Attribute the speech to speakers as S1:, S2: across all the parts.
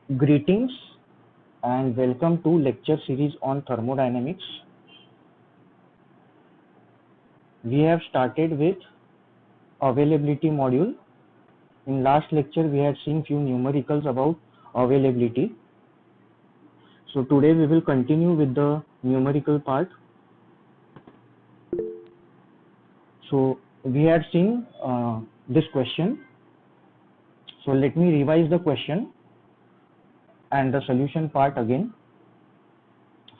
S1: Greetings and welcome to lecture series on thermodynamics. We have started with availability module. In last lecture we had seen few numericals about availability. So today we will continue with the numerical part. So we had seen this question. So let me revise the question and the solution part again.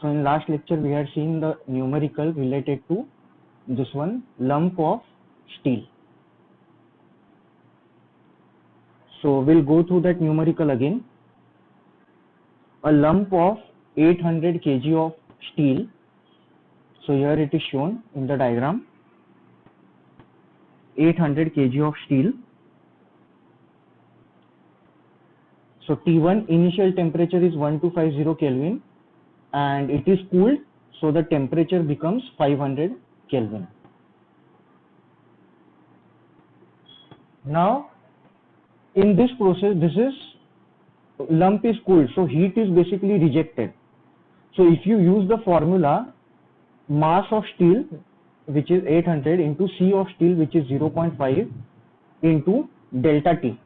S1: So in last lecture we had seen the numerical related to this one, lump of steel. So we'll go through that numerical again. A lump of 800 kg of steel. So here it is shown in the diagram. 800 kg of steel. So T1 initial temperature is 1250 Kelvin and it is cooled, so the temperature becomes 500 Kelvin. Now in this process, this is lump is cooled, so heat is basically rejected. So if you use the formula mass of steel, which is 800, into C of steel, which is 0.5, into delta T.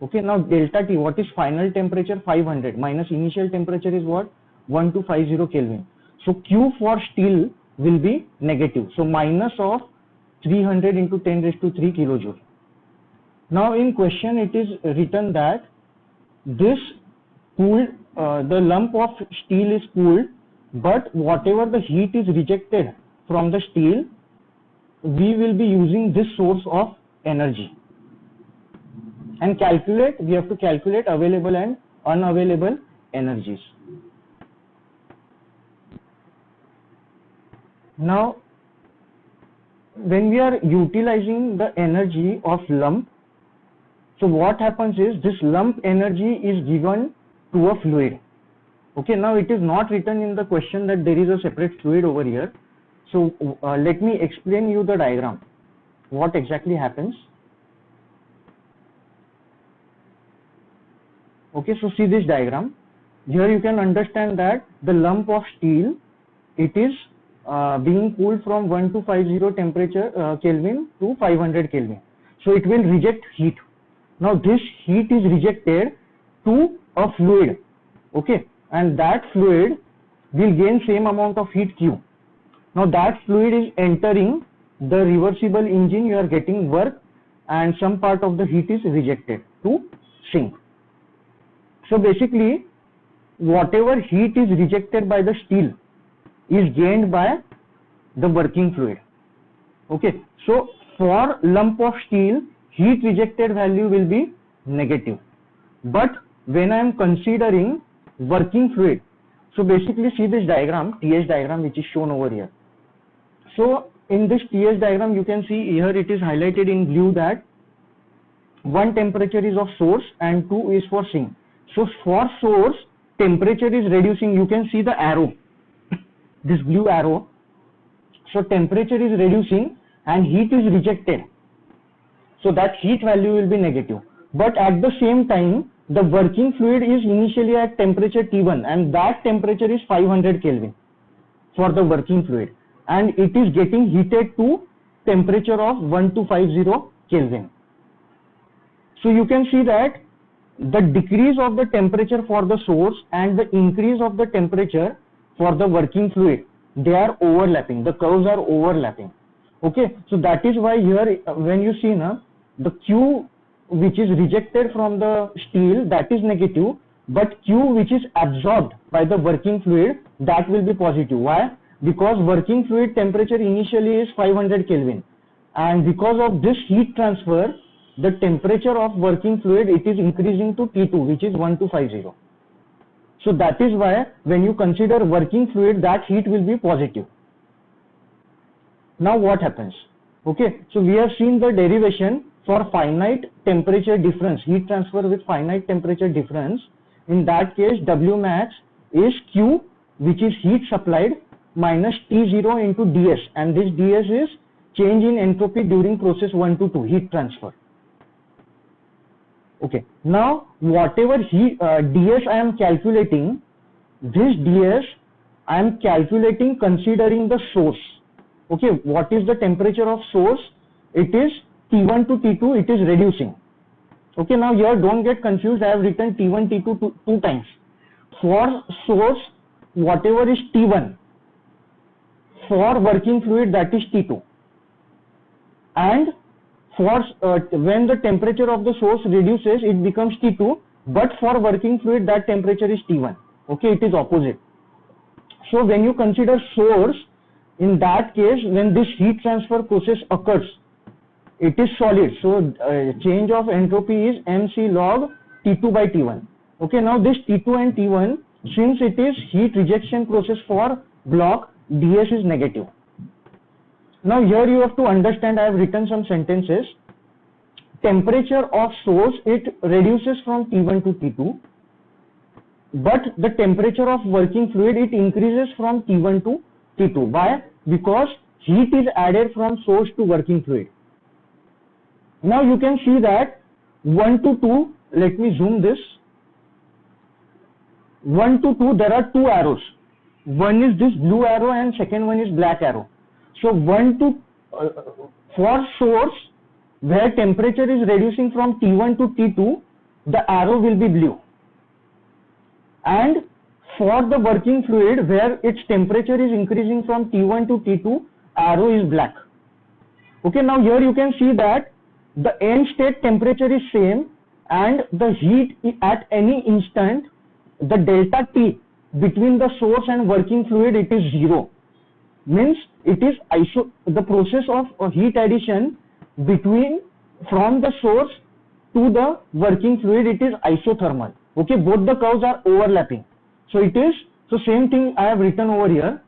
S1: Okay, now delta T, what is final temperature? 500 minus initial temperature is what? 1250 Kelvin. So Q for steel will be negative. So minus of 300 into 10 raised to 3 kilojoule. Now in question it is written that this cooled, the lump of steel is cooled, but whatever the heat is rejected from the steel, we will be using this source of energy. And we have to calculate available and unavailable energies. Now, when we are utilizing the energy of lump, so what happens is this lump energy is given to a fluid. Okay, now it is not written in the question that there is a separate fluid over here. So let me explain you the diagram. What exactly happens? Okay, so see this diagram. Here you can understand that the lump of steel, it is being cooled from 1250 temperature Kelvin to 500 Kelvin. So it will reject heat. Now this heat is rejected to a fluid. Okay, and that fluid will gain same amount of heat Q. Now that fluid is entering the reversible engine, you are getting work, and some part of the heat is rejected to sink. So basically, whatever heat is rejected by the steel is gained by the working fluid. Okay, so for lump of steel, heat rejected value will be negative. But when I am considering working fluid, so basically see this diagram, TH diagram, which is shown over here. So in this TH diagram, you can see here it is highlighted in blue that one temperature is of source and 2 is for sink. So for source, temperature is reducing. You can see the arrow, this blue arrow. So temperature is reducing and heat is rejected. So that heat value will be negative. But at the same time, the working fluid is initially at temperature T1 and that temperature is 500 Kelvin for the working fluid. And it is getting heated to temperature of 1250 Kelvin. So you can see that the decrease of the temperature for the source and the increase of the temperature for the working fluid, they are overlapping. The curves are overlapping. Okay, so that is why here when you see now, the Q which is rejected from the steel, that is negative, but Q which is absorbed by the working fluid, that will be positive. Why? Because working fluid temperature initially is 500 Kelvin, and because of this heat transfer, the temperature of working fluid, it is increasing to T2, which is 1250. So that is why when you consider working fluid, that heat will be positive. Now what happens? Okay, so we have seen the derivation for finite temperature difference, heat transfer with finite temperature difference. In that case, W max is Q, which is heat supplied, minus T0 into ds, and this ds is change in entropy during process 1 to 2, heat transfer. Okay, now whatever ds I am calculating, this ds I am calculating considering the source. Okay, what is the temperature of source? It is T1 to T2, it is reducing. Okay, now here don't get confused, I have written T1, T2 two times. For source, whatever is T1, for working fluid that is T2. And for when the temperature of the source reduces, it becomes T2, but for working fluid that temperature is T1. Okay, it is opposite. So when you consider source, in that case, when this heat transfer process occurs, it is solid. So change of entropy is mc log T2 by T1. Okay, now this T2 and T1, since it is heat rejection process for block, ds is negative. Now here you have to understand, I have written some sentences. Temperature of source, it reduces from T1 to T2, but the temperature of working fluid, it increases from T1 to T2. Why? Because heat is added from source to working fluid. Now you can see that 1 to 2, let me zoom this. 1 to 2, there are two arrows. One is this blue arrow and second one is black arrow. So 1 to, for source, where temperature is reducing from T1 to T2, the arrow will be blue. And for the working fluid, where its temperature is increasing from T1 to T2, arrow is black. Okay, now here you can see that the end state temperature is same and the heat at any instant, the delta T between the source and working fluid, it is 0. Means it is the process of heat addition from the source to the working fluid, it is isothermal. Okay, both the curves are overlapping. So it is, so same thing I have written over here.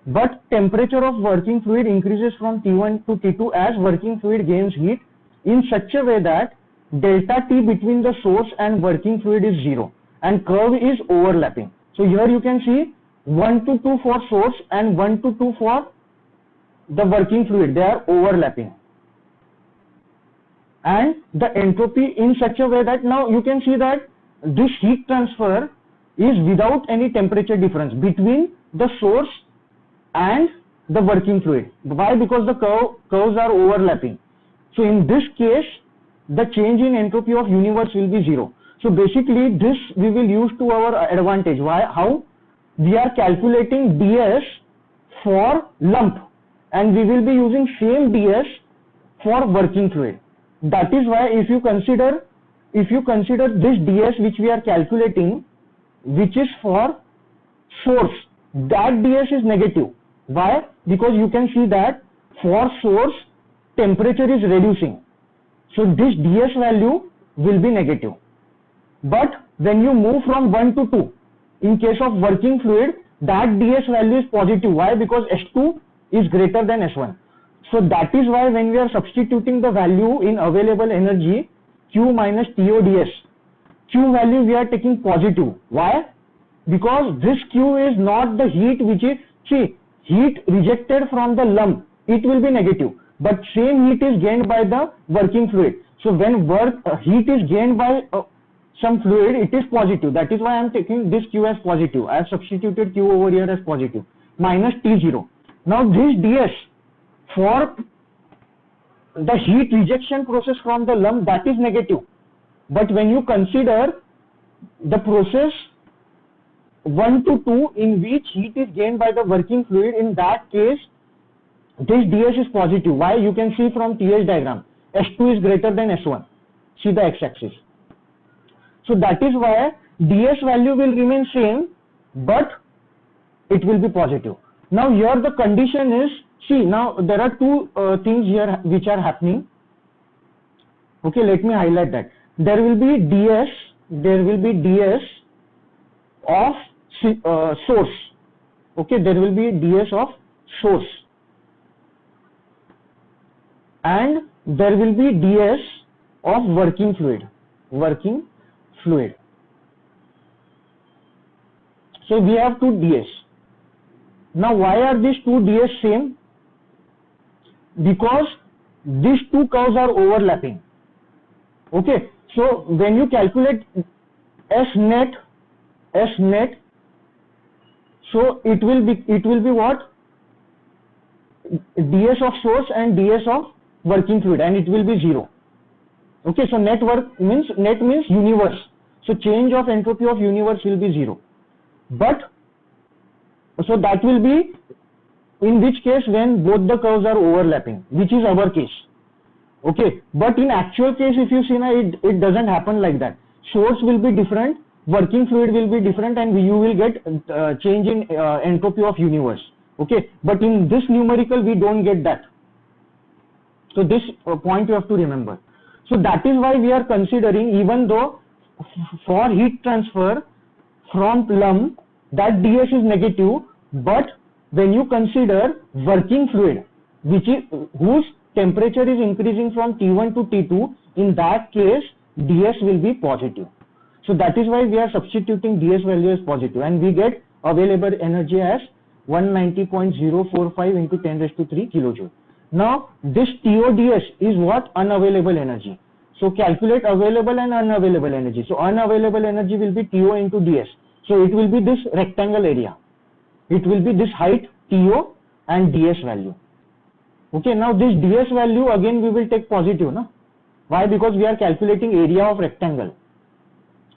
S1: But temperature of working fluid increases from T1 to T2 as working fluid gains heat in such a way that delta T between the source and working fluid is 0 and curve is overlapping. So here you can see 1 to 2 for source and 1 to 2 for the working fluid, they are overlapping. And the entropy in such a way that now you can see that this heat transfer is without any temperature difference between the source and the working fluid. Why? Because the curves are overlapping. So in this case, the change in entropy of universe will be 0. So basically this we will use to our advantage. Why? How? We are calculating ds for lump and we will be using same ds for working fluid. That is why if you consider this ds which we are calculating, which is for source, that ds is negative. Why? Because you can see that for source, temperature is reducing. So this ds value will be negative. But when you move from 1 to 2, in case of working fluid, that ds value is positive. Why? Because S2 is greater than S1. So that is why when we are substituting the value in available energy, Q minus TODS, Q value we are taking positive. Why? Because this Q is not the heat which is, see, heat rejected from the lump, it will be negative. But same heat is gained by the working fluid. So when heat is gained by some fluid, it is positive. That is why I am taking this Q as positive. I have substituted Q over here as positive. Minus T0. Now this ds for the heat rejection process from the lump, that is negative. But when you consider the process 1 to 2 in which heat is gained by the working fluid, in that case this ds is positive. Why? You can see from TH diagram, S2 is greater than S1. See the x-axis. So that is why ds value will remain same, but it will be positive. Now here the condition is, see, now there are two things here which are happening. Okay, let me highlight that. There will be ds of source. Okay, there will be ds of source. And there will be ds of working fluid. So we have two ds. Now why are these two ds same? Because these two curves are overlapping. Okay, so when you calculate S net, so it will be what? ds of source and ds of working fluid, and it will be 0. Okay, so net means universe. So change of entropy of universe will be 0. But so that will be in which case when both the curves are overlapping, which is our case. Okay, but in actual case, if you see now, it doesn't happen like that. Source will be different, working fluid will be different, and you will get change in entropy of universe. Okay, but in this numerical we don't get that. So this point you have to remember. So that is why we are considering, even though for heat transfer from LUM that ds is negative, but when you consider working fluid, whose temperature is increasing from T1 to T2, in that case ds will be positive. So that is why we are substituting ds value as positive, and we get available energy as 190.045 into 10 raised to 3 kilojoule. Now this TODS is what? Unavailable energy. So calculate available and unavailable energy. So unavailable energy will be TO into ds. So it will be this rectangle area. It will be this height TO and ds value. Okay, now this ds value again we will take positive, no? Why? Because we are calculating area of rectangle.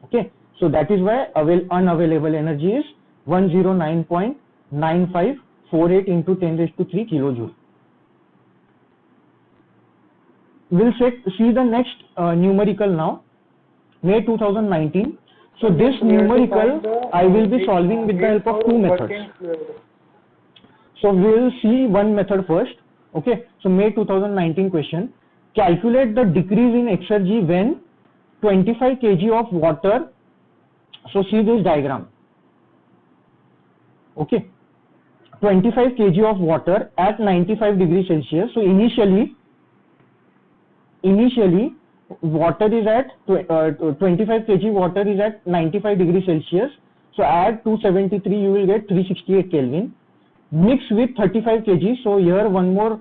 S1: Okay, so that is why unavailable energy is 109.9548 into 10 raised to 3 kilojoule. We'll see the next numerical now, May 2019. So this numerical I will be solving with the help of two methods. So we'll see one method first. Okay, so May 2019 question. Calculate the decrease in exergy when 25 kg of water. So see this diagram. Okay, 25 kg of water at 95 degrees Celsius. So initially water is at 25 kg water is at 95 degrees Celsius. So add 273, you will get 368 Kelvin. Mix with 35 kg. So here one more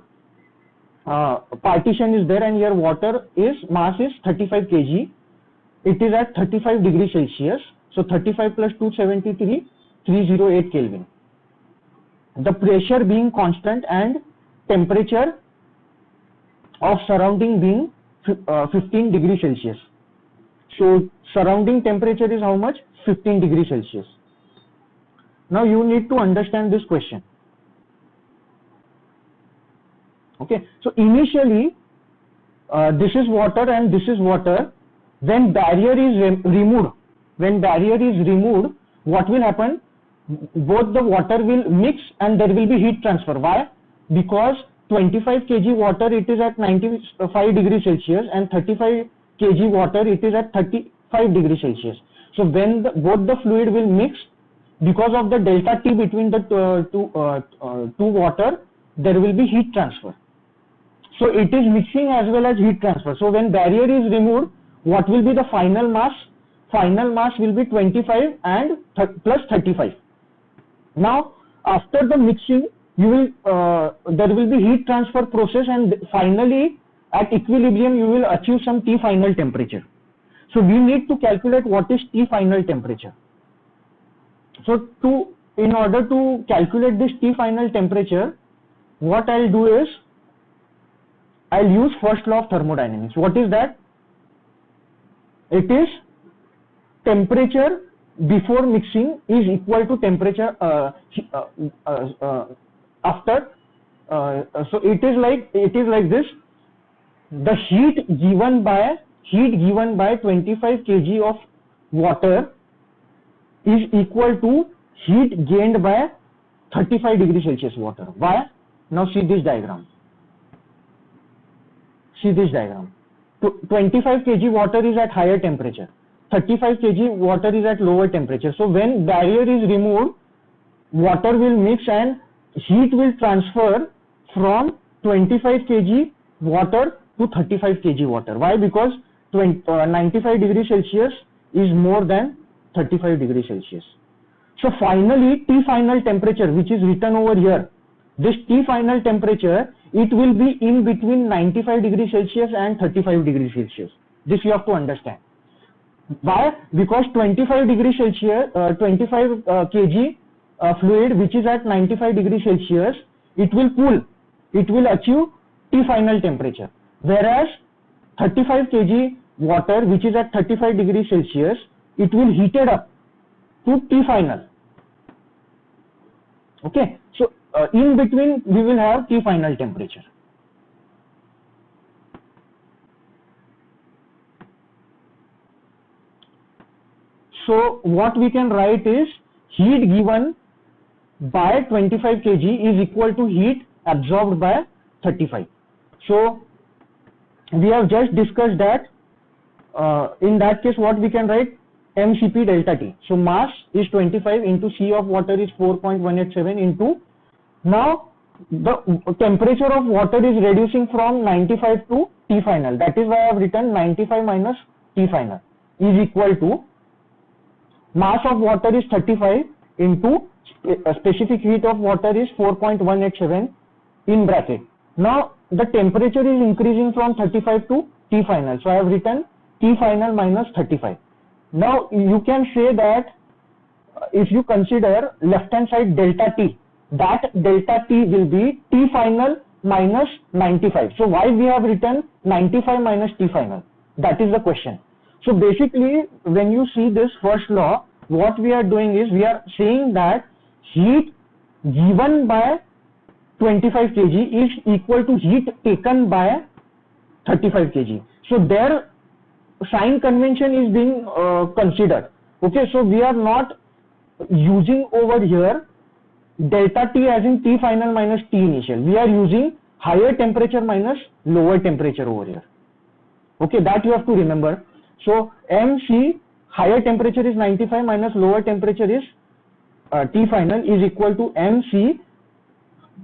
S1: partition is there, and here water mass is 35 kg. It is at 35 degrees Celsius. So 35 plus 273, 308 Kelvin. The pressure being constant and temperature of surrounding being 15 degrees Celsius. So surrounding temperature is how much? 15 degrees Celsius. Now you need to understand this question. Okay, so initially this is water and this is water. When barrier is removed, what will happen? Both the water will mix and there will be heat transfer. Why? Because 25 kg water it is at 95 degrees Celsius and 35 kg water it is at 35 degrees Celsius. So when both the fluid will mix, because of the delta T between the two water, there will be heat transfer. So it is mixing as well as heat transfer. So when barrier is removed, what will be the final mass? Final mass will be 25 and plus 35. Now after the mixing, there will be heat transfer process, and finally at equilibrium you will achieve some T final temperature. So we need to calculate what is T final temperature. So in order to calculate this T final temperature, what I'll do is I'll use first law of thermodynamics. What is that? It is temperature before mixing is equal to temperature after. So it is like this. The heat given by 25 kg of water is equal to heat gained by 35 degrees Celsius water. Why? Now see this diagram. 25 kg water is at higher temperature. 35 kg water is at lower temperature. So when barrier is removed, water will mix and heat will transfer from 25 kg water to 35 kg water. Why? Because 95 degrees Celsius is more than 35 degrees Celsius. So finally T final temperature, which is written over here, this T final temperature, it will be in between 95 degrees Celsius and 35 degrees Celsius. This you have to understand. Why? Because 25 degrees Celsius, 25 kg fluid which is at 95 degrees Celsius, it will cool. It will achieve T final temperature. Whereas 35 kg water which is at 35 degrees Celsius, it will heated up to T final. Okay. So in between we will have T final temperature. So what we can write is heat given by 25 kg is equal to heat absorbed by 35. So we have just discussed that in that case what we can write, mCp delta T. So mass is 25 into C of water is 4.187 into, now the temperature of water is reducing from 95 to T final. That is why I have written 95 minus T final is equal to mass of water is 35 into specific heat of water is 4.187 in bracket. Now the temperature is increasing from 35 to T final. So I have written T final minus 35. Now you can say that if you consider left hand side delta T, that delta T will be T final minus 95. So why we have written 95 minus T final? That is the question. So basically when you see this first law, what we are doing is we are saying that heat given by 25 kg is equal to heat taken by 35 kg. So their sign convention is being considered. Okay, so we are not using over here delta T as in T final minus T initial. We are using higher temperature minus lower temperature over here. Okay, that you have to remember. So MC, higher temperature is 95 minus lower temperature is T final is equal to MC.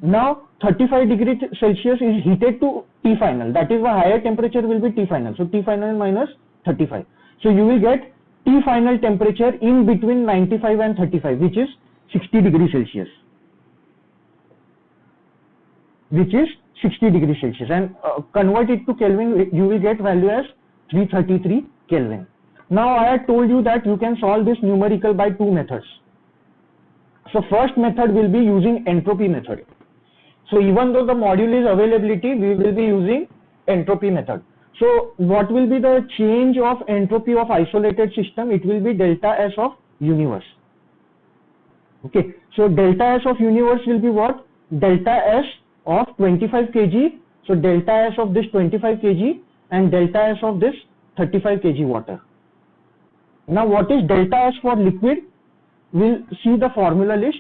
S1: Now 35 degrees Celsius is heated to T final. That is why higher temperature will be T final. So T final minus 35. So you will get T final temperature in between 95 and 35, which is 60 degrees Celsius. Which is 60 degrees Celsius, and convert it to Kelvin, you will get value as 333 Kelvin. Now I had told you that you can solve this numerical by two methods. So first method will be using entropy method. So even though the module is availability, we will be using entropy method. So what will be the change of entropy of isolated system? It will be delta S of universe. Okay, so delta S of universe will be what? Delta S of 25 kg. So delta S of this 25 kg and delta S of this 35 kg water. Now what is delta S for liquid? We'll see the formula list.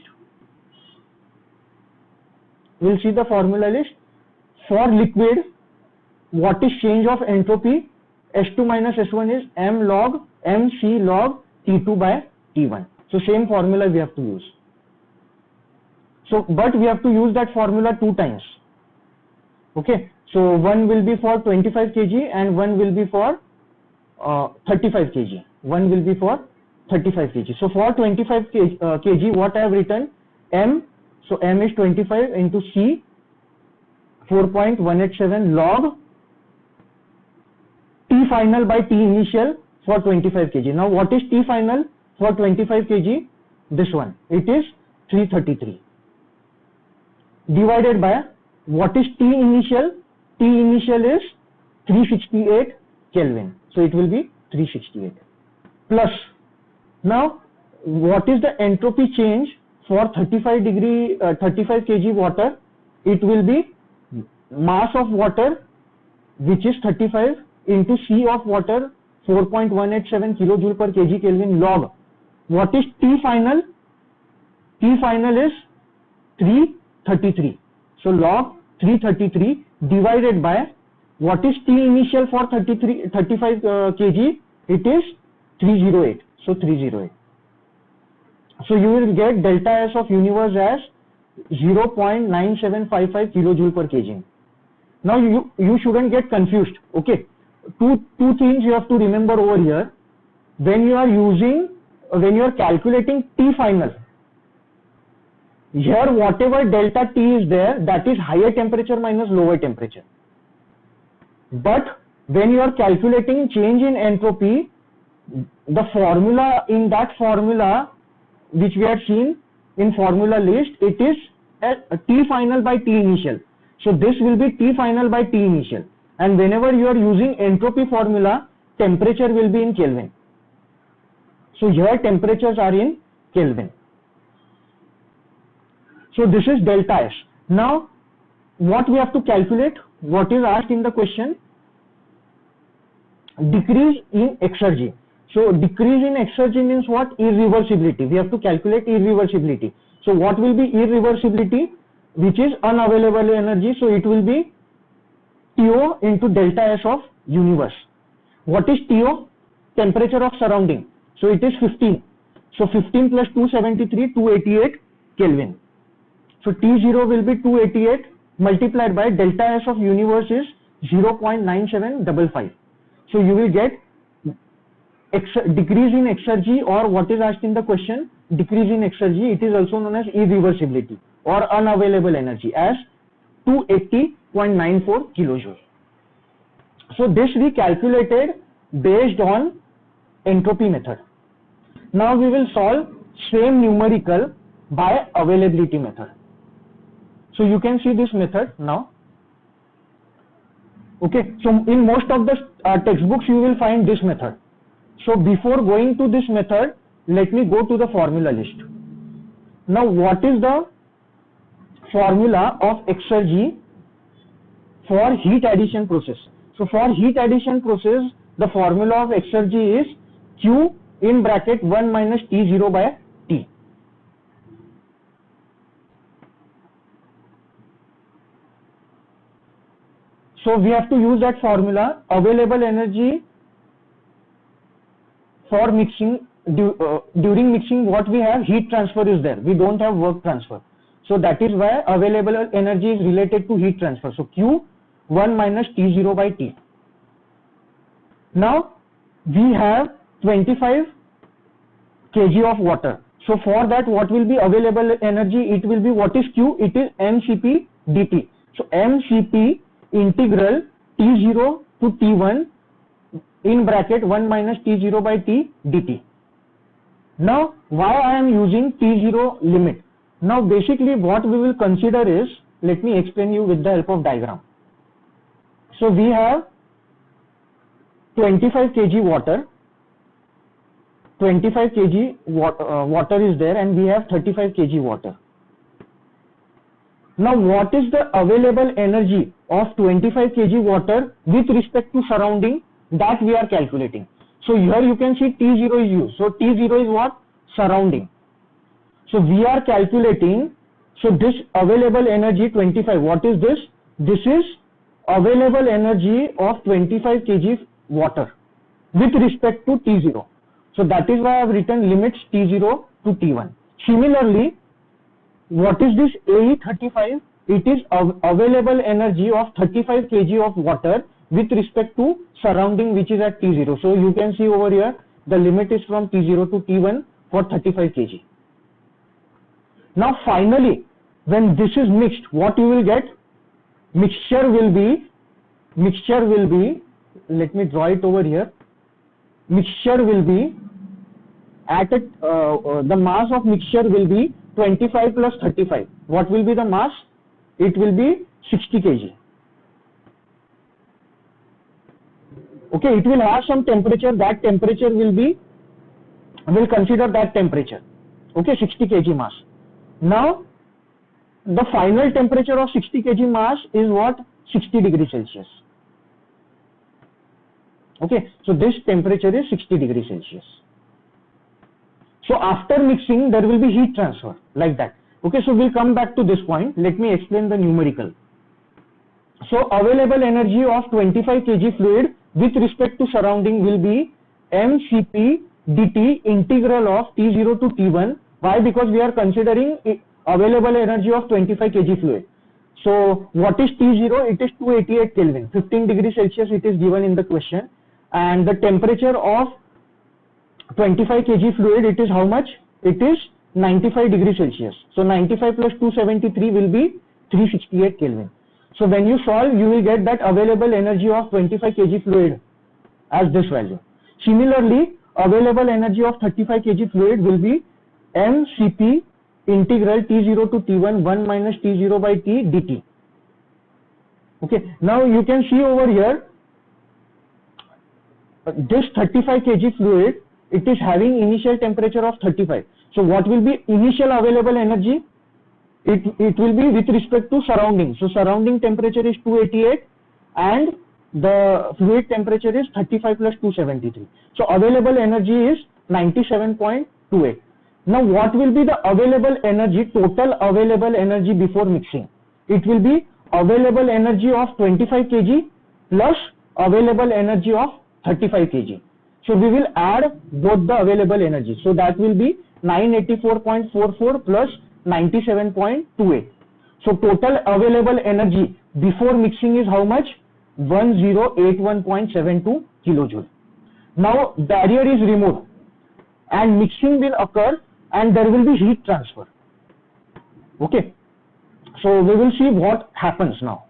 S1: We'll see the formula list. For liquid, what is change of entropy? S2 minus S1 is M log MC log T2 by T1. So same formula we have to use. So but we have to use that formula two times. Okay, so one will be for 25 kg and one will be for 35 kg. One will be for 35 kg. So for 25 kg, what I have written? M. So M is 25 into C 4.187 log T final by T initial for 25 kg. Now what is T final for 25 kg? This one. It is 333. Divided by what is T initial? T initial is 368 Kelvin. So it will be 368 plus. Now what is the entropy change for 35 kg water? It will be mass of water which is 35 into C of water 4.187 kilojoule per kg Kelvin log. What is T final? T final is 333. So log 333 divided by what is T initial for 35 kg? It is 308. So 308. So you will get delta S of universe as 0.9755 kilojoule per kg. Now you shouldn't get confused. Okay, two things you have to remember over here. When you are calculating T final, here whatever delta T is there, that is higher temperature minus lower temperature. But when you are calculating change in entropy, the formula in that formula which we had seen in formula list, it is T final by T initial. So this will be T final by T initial, and whenever you are using entropy formula, temperature will be in Kelvin. So here temperatures are in Kelvin. So this is delta S. Now what we have to calculate, what is asked in the question, decrease in exergy. So decrease in exergy means what? Irreversibility. We have to calculate irreversibility. So what will be irreversibility? Which is unavailable energy. So it will be TO into delta S of universe. What is TO? Temperature of surrounding. So it is 15. So 15 plus 273, 288 Kelvin. So T0 will be 288 multiplied by delta S of universe is 0.9755. So you will get decrease in exergy, or what is asked in the question, decrease in exergy. It is also known as irreversibility or unavailable energy as 280.94 kilojoules. So this we calculated based on entropy method. Now we will solve same numerical by availability method. So you can see this method now. Okay, so in most of the textbooks you will find this method. So before going to this method, let me go to the formula list. Now what is the formula of exergy for heat addition process? So for heat addition process, the formula of exergy is Q in bracket 1 minus T0 by T. So we have to use that formula. Available energy for mixing, during mixing, what we have, heat transfer is there. We don't have work transfer. So that is why available energy is related to heat transfer. So Q 1 minus T0 by T. Now we have 25 kg of water. So for that, what will be available energy? It will be, what is Q? It is mCp dt. So mCp integral T0 to T1 in bracket 1 minus T0 by T dt. Now why I am using T0 limit? Now basically what we will consider is, let me explain you with the help of diagram. So we have 25 kg water, 25 kg water is there, and we have 35 kg water. Now what is the available energy of 25 kg water with respect to surrounding? That we are calculating. So here you can see T0 is used. So T0 is what? Surrounding. So we are calculating, so this available energy 25, what is this? This is available energy of 25 kg water with respect to T0. So that is why I have written limits T0 to T1. Similarly, what is this AE35? It is available energy of 35 kg of water with respect to surrounding, which is at T0. So you can see over here the limit is from T0 to T1 for 35 kg. Now finally, when this is mixed, what you will get? Mixture will be, let me draw it over here. Mixture will be at the mass of mixture will be 25 plus 35. What will be the mass? It will be 60 kg. Okay, it will have some temperature. That temperature will consider that temperature. Okay, 60 kg mass. Now the final temperature of 60 kg mass is what? 60 degrees Celsius. Okay, so this temperature is 60 degrees Celsius. So after mixing, there will be heat transfer like that. Okay, so we'll come back to this point. Let me explain the numerical. So available energy of 25 kg fluid with respect to surrounding will be mCp dt integral of T0 to T1. Why? Because we are considering available energy of 25 kg fluid. So what is T0? It is 288 Kelvin. 15 degrees Celsius it is given in the question. And the temperature of 25 kg fluid, it is how much? It is 95 degrees Celsius. So 95 plus 273 will be 368 Kelvin. So when you solve, you will get that available energy of 25 kg fluid as this value. Similarly, available energy of 35 kg fluid will be mCp integral T0 to T1 1 minus T0 by T dt. Okay, now you can see over here, this 35 kg fluid, it is having initial temperature of 35. So what will be initial available energy? It will be with respect to surrounding. So surrounding temperature is 288 and the fluid temperature is 35 plus 273. So available energy is 97.28. Now what will be the available energy, total available energy before mixing? It will be available energy of 25 kg plus available energy of 35 kg. So we will add both the available energy. So that will be 984.44 plus 97.28. So total available energy before mixing is how much? 1081.72 kilojoule. Now barrier is removed and mixing will occur and there will be heat transfer. Okay. So we will see what happens now.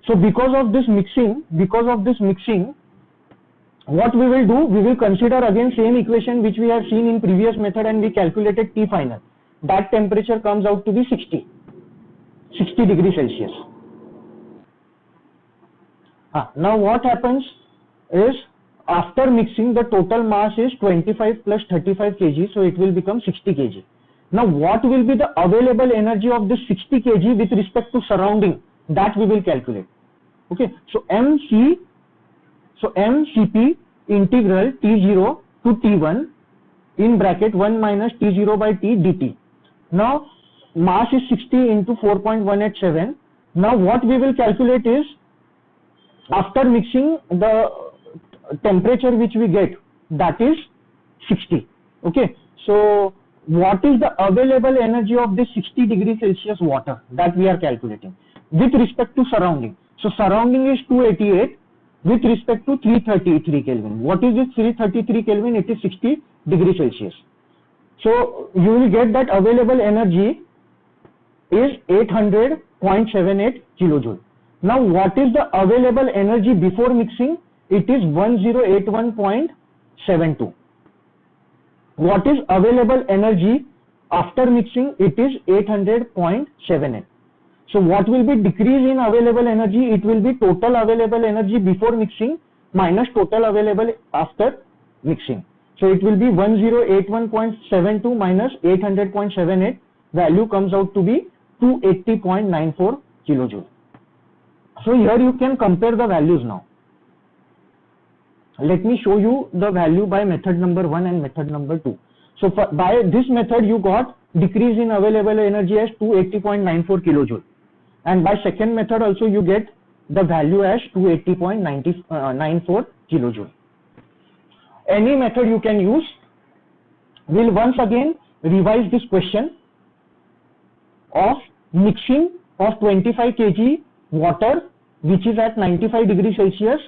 S1: So because of this mixing, what we will do, we will consider again same equation which we have seen in previous method and we calculated T final. That temperature comes out to be 60 degrees Celsius. Now what happens is after mixing the total mass is 25 plus 35 kg, so it will become 60 kg. Now what will be the available energy of this 60 kg with respect to surrounding? That we will calculate. Okay, so mCp integral T0 to T1 in bracket 1 minus T0 by T dt. Now mass is 60 into 4.187. Now what we will calculate is after mixing the temperature which we get, that is 60. Okay, so what is the available energy of this 60 degrees Celsius water that we are calculating with respect to surrounding? So surrounding is 288 with respect to 333 Kelvin. What is this 333 Kelvin? It is 60 degrees Celsius. So you will get that available energy is 800.78 kilojoule. Now what is the available energy before mixing? It is 1081.72. What is available energy after mixing? It is 800.78. So what will be decrease in available energy? It will be total available energy before mixing minus total available after mixing. So it will be 1081.72 minus 800.78. Value comes out to be 280.94 kilojoule. So here you can compare the values now. Let me show you the value by method number 1 and method number 2. So by this method you got decrease in available energy as 280.94 kilojoule. And by second method also you get the value as 280.94 kilojoule. Any method you can use. We'll once again revise this question of mixing of 25 kg water which is at 95 degrees Celsius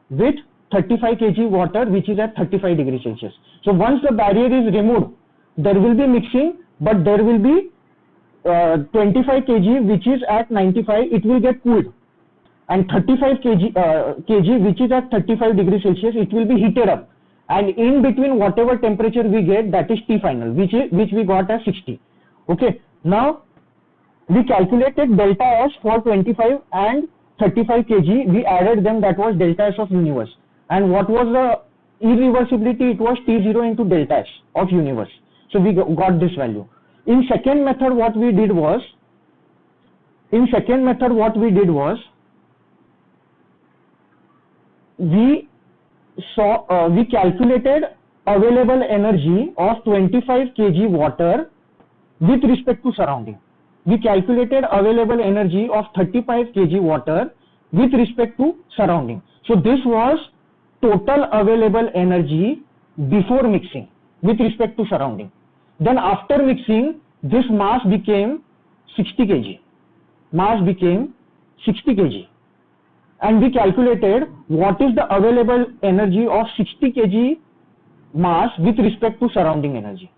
S1: with 35 kg water which is at 35 degrees Celsius. So once the barrier is removed, there will be mixing, but there will be 25 kg which is at 95, it will get cooled, and 35 kg which is at 35 degrees Celsius, it will be heated up, and in between whatever temperature we get, that is T final, which we got as 60. Okay, now we calculated delta S for 25 and 35 kg, we added them, that was delta S of universe. And what was the irreversibility? It was T0 into delta S of universe. So we got this value. In second method what we did was, we calculated available energy of 25 kg water with respect to surrounding. We calculated available energy of 35 kg water with respect to surrounding. So this was total available energy before mixing with respect to surrounding. Then after mixing, this mass became 60 kg. And we calculated what is the available energy of 60 kg mass with respect to surrounding energy.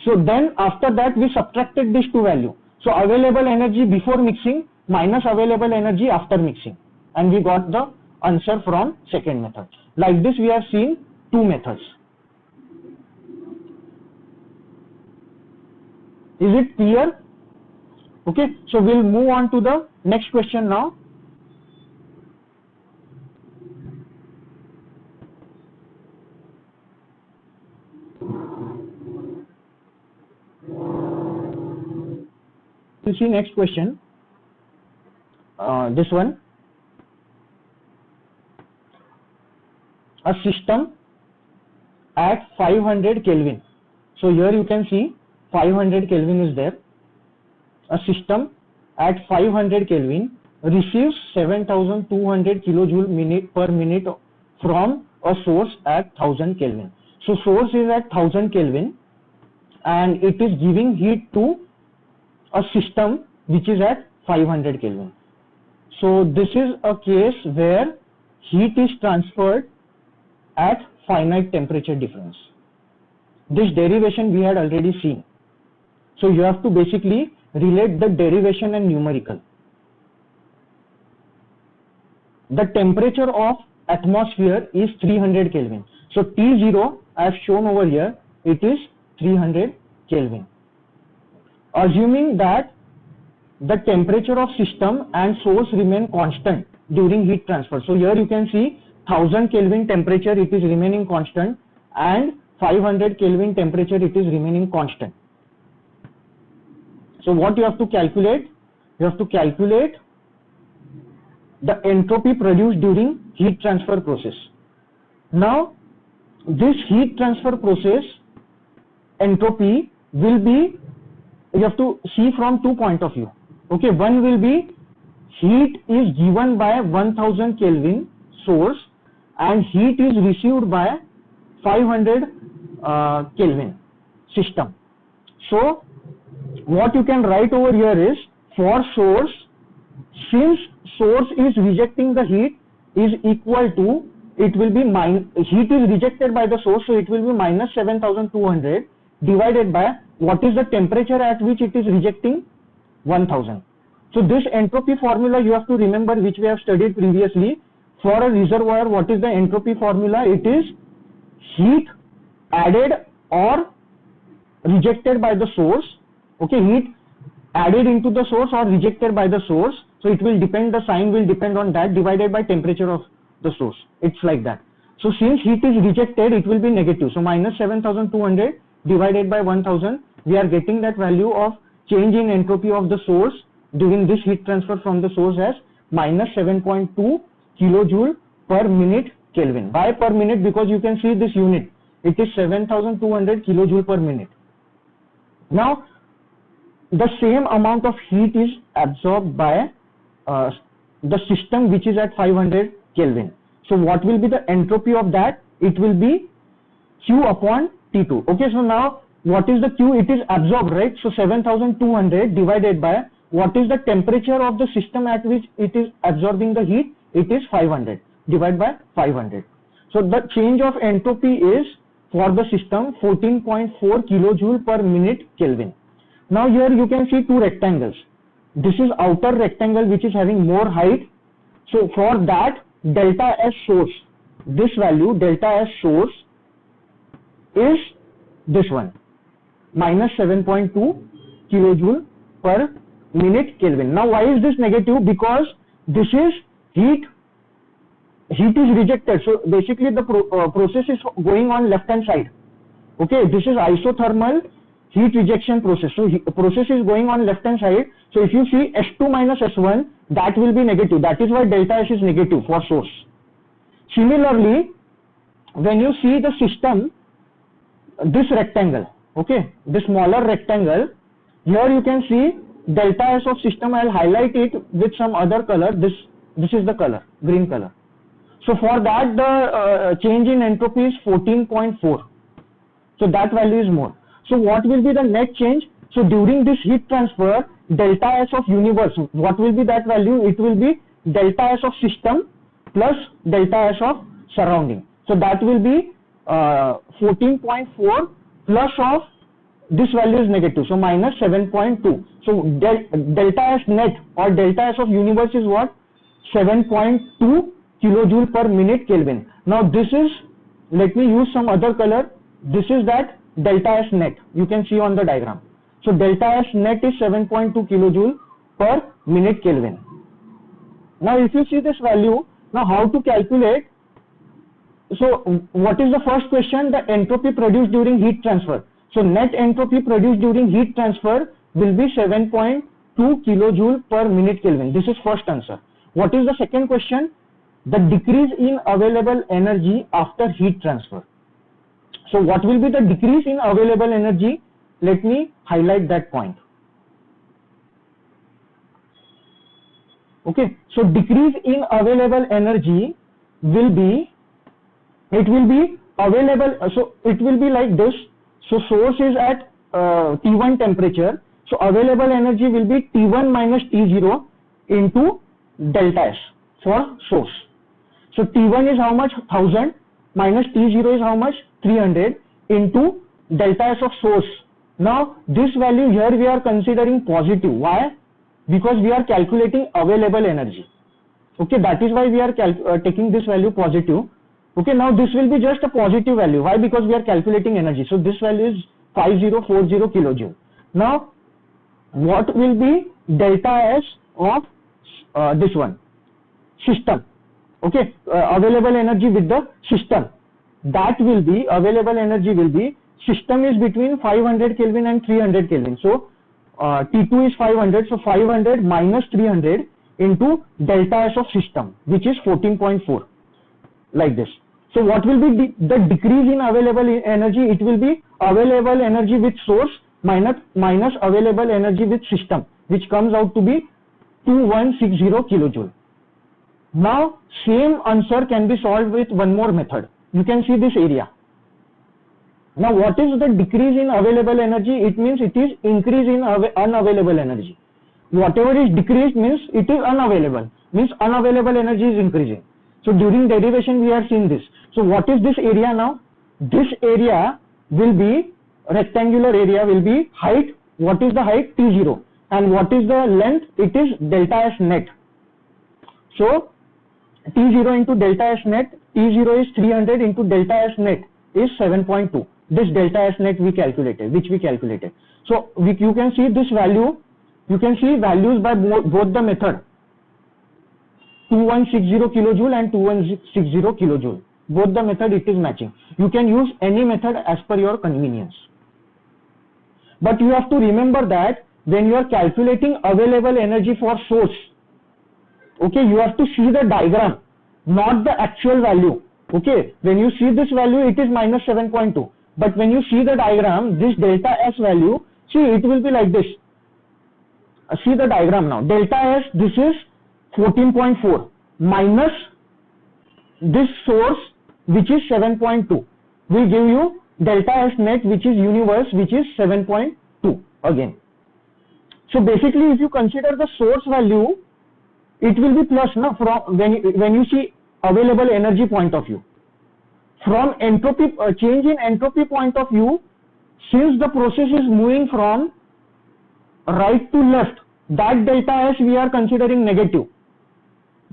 S1: So then after that we subtracted these two values. So available energy before mixing minus available energy after mixing, and we got the answer from second method. Like this we have seen two methods. Is it clear? Okay, so we'll move on to the next question now. We'll see next question. This one. A system at 500 Kelvin. So here you can see 500 Kelvin is there. A system at 500 Kelvin receives 7200 kilojoule per minute from a source at 1000 Kelvin. So source is at 1000 Kelvin and it is giving heat to a system which is at 500 Kelvin. So this is a case where heat is transferred at finite temperature difference. This derivation we had already seen. So you have to basically relate the derivation and numerical. The temperature of atmosphere is 300 Kelvin. So T0 I have shown over here, it is 300 Kelvin. Assuming that the temperature of system and source remain constant during heat transfer. So here you can see 1000 Kelvin temperature it is remaining constant and 500 Kelvin temperature it is remaining constant. So what you have to calculate? You have to calculate the entropy produced during heat transfer process. Now this heat transfer process entropy will be, you have to see from two point of view. Okay, one will be heat is given by 1000 Kelvin source and heat is received by 500 Kelvin system. So what you can write over here is, for source, since source is rejecting the heat is equal to, it will be heat is rejected by the source, so it will be minus 7200 divided by what is the temperature at which it is rejecting? 1000. So this entropy formula you have to remember, which we have studied previously. For a reservoir, what is the entropy formula? It is heat added or rejected by the source. Okay, heat added into the source or rejected by the source. So it will depend, the sign will depend on that, divided by temperature of the source. It's like that. So since heat is rejected, it will be negative. So minus 7200 divided by 1000, we are getting that value of change in entropy of the source during this heat transfer from the source as minus 7.2 kilojoule per minute Kelvin. Why per minute? Because you can see this unit, it is 7200 kilojoule per minute. Now the same amount of heat is absorbed by the system which is at 500 Kelvin. So what will be the entropy of that? It will be Q upon T2. Okay, so now what is the Q? It is absorbed, right? So 7200 divided by what is the temperature of the system at which it is absorbing the heat? It is 500 divided by 500. So the change of entropy is, for the system, 14.4 kilojoule per minute Kelvin. Now here you can see two rectangles. This is outer rectangle which is having more height. So for that, delta S source, this value delta S source is this one, minus 7.2 kilojoule per minute Kelvin. Now why is this negative? Because this is heat is rejected. So basically the process is going on left hand side. Okay, this is isothermal heat rejection process. So process is going on left hand side. So if you see S2 minus S1, that will be negative. That is why delta S is negative for source. Similarly, when you see the system, this rectangle, okay, this smaller rectangle, here you can see delta S of system. I'll highlight it with some other color. This is the color, green color. So for that, the change in entropy is 14.4. So that value is more. So what will be the net change? So during this heat transfer, delta S of universe, what will be that value? It will be delta S of system plus delta S of surrounding. So that will be 14.4 plus of this value is negative, so minus 7.2. So delta S net or delta S of universe is what? 7.2 kilojoule per minute Kelvin. Now this is, let me use some other color. This is that delta S net. You can see on the diagram. So delta S net is 7.2 kilojoule per minute Kelvin. Now if you see this value, now how to calculate? So what is the first question? The entropy produced during heat transfer. So net entropy produced during heat transfer will be 7.2 kilojoule per minute Kelvin. This is first answer. What is the second question? The decrease in available energy after heat transfer. So what will be the decrease in available energy? Let me highlight that point. Okay, so decrease in available energy will be, it will be available, so it will be like this. So source is at T1 temperature, so available energy will be T1 minus T0 into delta S for source. So T1 is how much? 1000 minus T0 is how much? 300 into delta S of source. Now this value here we are considering positive. Why? Because we are calculating available energy. Okay, that is why we are taking this value positive. Okay, now this will be just a positive value. Why? Because we are calculating energy. So this value is 5040 kilojoule. Now what will be delta S of this one? System. Okay, available energy with the system. That will be, available energy will be, system is between 500 Kelvin and 300 Kelvin. So T2 is 500, so 500 minus 300 into delta S of system, which is 14.4, like this. So what will be the decrease in available energy? It will be available energy with source minus available energy with system, which comes out to be 2160 kilojoule. Now same answer can be solved with one more method. You can see this area. Now what is the decrease in available energy? It means it is increase in unavailable energy. Whatever is decreased means it is unavailable, means unavailable energy is increasing. So during derivation we are seeing this. So what is this area now? This area will be, rectangular area will be height. What is the height? T0. And what is the length? It is delta S net. So T0 into delta S net, T0 is 300 into delta S net is 7.2. This delta S net we calculated, which we calculated. So you can see this value, you can see values by both the method, 2160 kilojoule and 2160 kilojoule. Both the method it is matching. You can use any method as per your convenience. But you have to remember that when you are calculating available energy for source, okay, you have to see the diagram, not the actual value. Okay, when you see this value, it is minus 7.2. But when you see the diagram, this delta S value, see it will be like this. See the diagram now. Delta S, this is 14.4 minus this source, which is 7.2. will give you delta S net, which is universe, which is 7.2 again. So basically, if you consider the source value, it will be plus now from when you see available energy point of view. From entropy change in entropy point of view, since the process is moving from right to left, that delta S we are considering negative.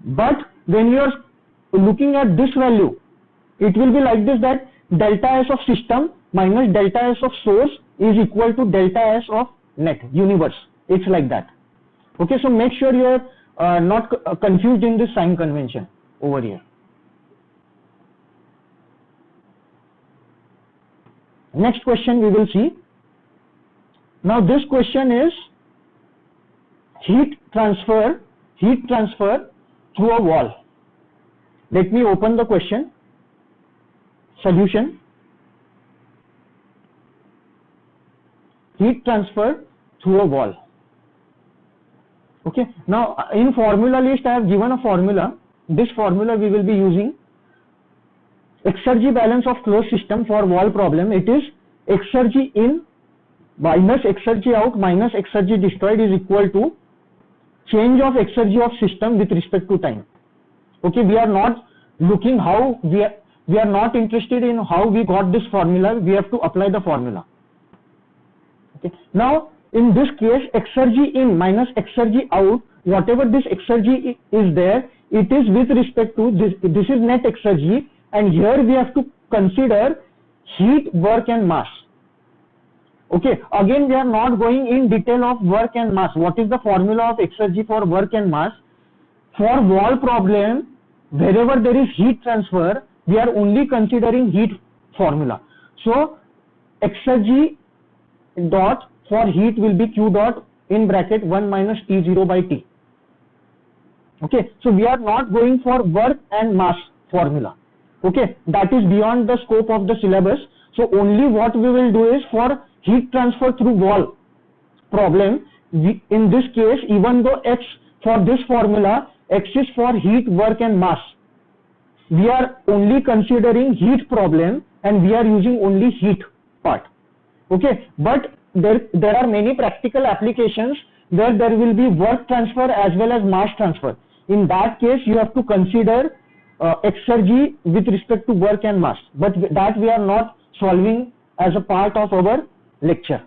S1: But when you are looking at this value, it will be like this, that delta S of system minus delta S of source is equal to delta S of net, universe. It's like that. Okay, so make sure you are not confused in this sign convention over here. Next question we will see. Now this question is heat transfer through a wall. Let me open the question. Solution. Heat transfer through a wall. Okay, now in formula list I have given a formula. This formula we will be using. Exergy balance of closed system for wall problem, it is exergy in minus exergy out minus exergy destroyed is equal to change of exergy of system with respect to time. Okay, we are not looking how we are not interested in how we got this formula. We have to apply the formula. Okay. Now in this case, exergy in minus exergy out, whatever this exergy is there, it is with respect to this. This is net exergy, and here we have to consider heat, work and mass. Okay, again we are not going in detail of work and mass. What is the formula of exergy for work and mass? For wall problem, wherever there is heat transfer, we are only considering heat formula. So exergy dot for heat will be Q dot in bracket 1 minus T0 by T. Okay, so we are not going for work and mass formula. Okay, that is beyond the scope of the syllabus. So only what we will do is for heat transfer through wall problem, in this case, even though X for this formula, X is for heat, work and mass, we are only considering heat problem and we are using only heat part. Okay, but there are many practical applications where there will be work transfer as well as mass transfer. In that case, you have to consider exergy with respect to work and mass, but that we are not solving as a part of our lecture.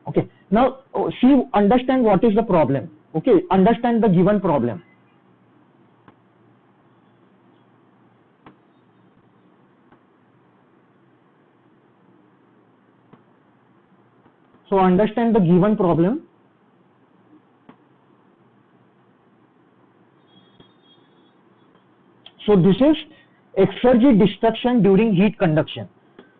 S1: Okay, now see, understand what is the problem. Okay, understand the given problem. So understand the given problem. So this is exergy destruction during heat conduction.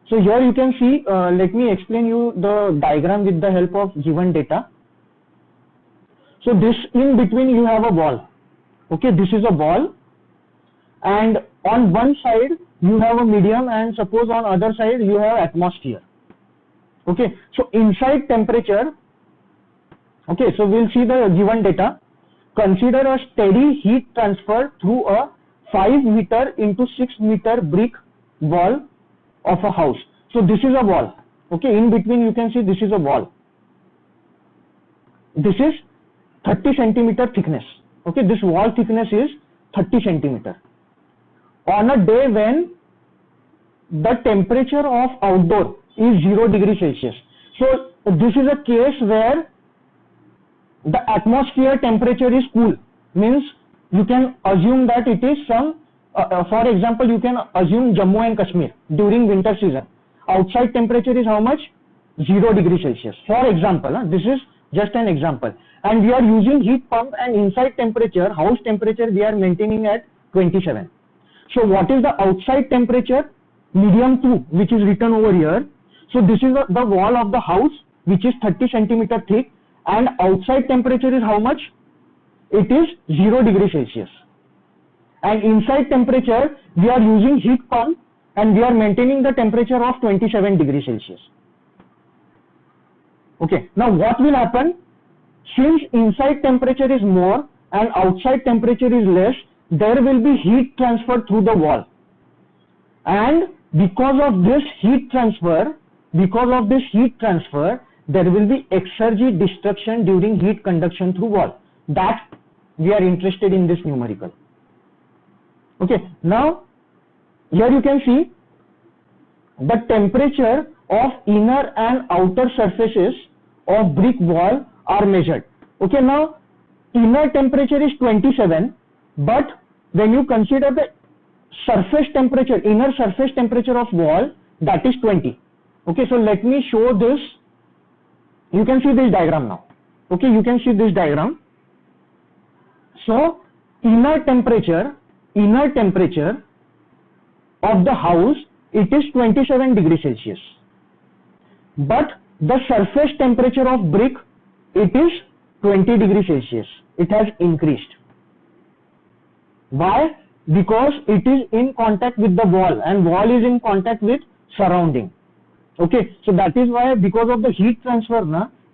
S1: So here you can see, let me explain you the diagram with the help of given data. So this, in between you have a wall. Okay, this is a wall, and on one side you have a medium, and suppose on other side you have atmosphere. Okay, so inside temperature, okay, so we'll see the given data. Consider a steady heat transfer through a 5 meter into 6 meter brick wall of a house. So this is a wall. Okay, in between you can see this is a wall. This is 30 centimeter thickness. Okay, this wall thickness is 30 centimeter. On a day when the temperature of outdoor is 0 degree Celsius. So this is a case where the atmosphere temperature is cool, means you can assume that it is some, for example, you can assume Jammu and Kashmir during winter season. Outside temperature is how much? 0 degree Celsius. For example, this is just an example. And we are using heat pump, and inside temperature, house temperature, we are maintaining at 27. So what is the outside temperature? Medium 2, which is written over here. So this is the wall of the house, which is 30 centimeter thick, and outside temperature is how much? It is 0 degree Celsius. And inside temperature, we are using heat pump, and we are maintaining the temperature of 27 degrees Celsius. Okay, now what will happen? Since inside temperature is more and outside temperature is less, there will be heat transfer through the wall. And because of this heat transfer, there will be exergy destruction during heat conduction through wall. That we are interested in this numerical. Okay, now here you can see the temperature of inner and outer surfaces of brick wall are measured. Okay, now inner temperature is 27, but when you consider the surface temperature, inner surface temperature of wall, that is 20. Okay, so let me show this. You can see this diagram now. Okay, you can see this diagram. So inner temperature of the house, it is 27 degrees Celsius. But the surface temperature of brick, it is 20 degrees Celsius. It has increased. Why? Because it is in contact with the wall, and wall is in contact with surrounding. Okay, so that is why, because of the heat transfer,